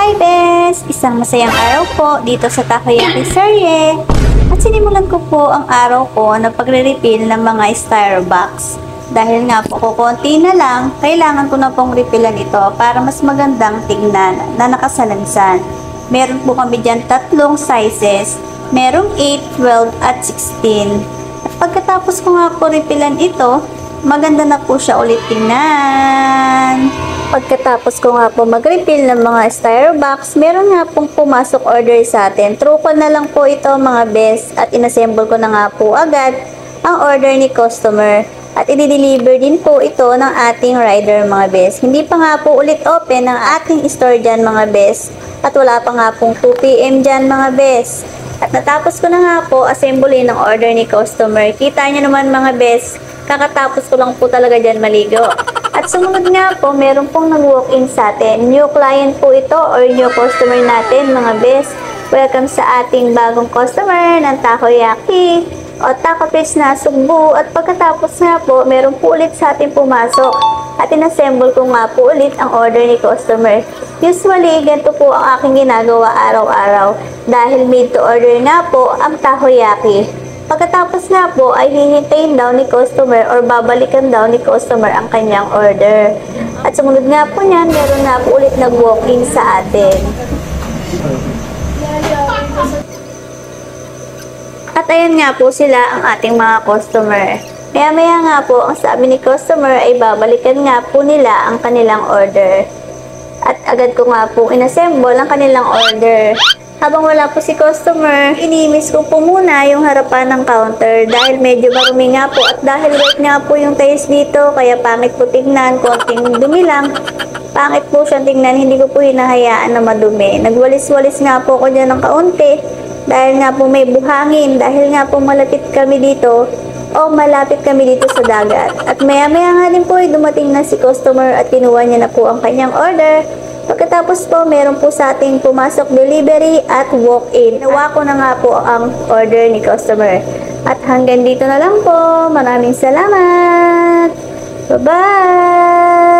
Hi bes! Isang masayang araw po dito sa Takoyaki Serye. At sinimulan ko po ang araw ko na pagre-refill ng mga Starbucks. Dahil nga po kukunti na lang, kailangan ko na pong refillan ito para mas magandang tignan na nakasalansan. Meron po kami dyan tatlong sizes. Merong 8, 12 at 16. At pagkatapos ko nga po refillan ito, maganda na po siya ulit tingnan. Pagkatapos ko nga po mag-refill ng mga Starbucks, meron nga pong pumasok order sa atin. True call na lang po ito mga best at inassemble ko na nga po agad ang order ni customer. At i-deliver din po ito ng ating rider mga best. Hindi pa nga po ulit open ang ating store dyan mga best. At wala pa nga pong 2 PM dyan mga best. At natapos ko na nga po assembly ng order ni customer. Kita nyo naman mga best, kakatapos ko lang po talaga dyan maligo. At sumunod nga po, meron pong nag-walk-in sa atin. New client po ito or new customer natin mga best. Welcome sa ating bagong customer ng Takoyaki o Taco Fish na Sugbo. At pagkatapos nga po, meron po ulit sa ating pumasok. At inassemble ko nga po ulit ang order ni customer. Usually, ganito po ang aking ginagawa araw-araw dahil made to order nga po ang Takoyaki. Pagkatapos nga po ay hihintayin daw ni customer or babalikan daw ni customer ang kanyang order. At sumunod nga po niyan, meron nga po ulit nag-walk-in sa atin. At ayan nga po sila ang ating mga customer. Maya-maya nga po, ang sabi ni customer ay babalikan nga po nila ang kanilang order. At agad ko nga po inassemble ang kanilang order. Habang wala po si customer, inimis ko po muna yung harapan ng counter dahil medyo marumi nga po at dahil wet nga po yung tiles dito kaya pangit po tignan, konting dumi lang. Pangit po siyang tignan, hindi ko po hinahayaan na madumi. Nagwalis-walis nga po ko dyan ng kaunti dahil nga po may buhangin, dahil nga po malapit kami dito sa dagat. At maya-maya nga din po ay dumating na si customer at kinuha niya na po ang kanyang order. Pagkatapos po, meron po sa ating pumasok delivery at walk-in. Nawa ko na nga po ang order ni customer. At hanggang dito na lang po. Maraming salamat. Bye-bye!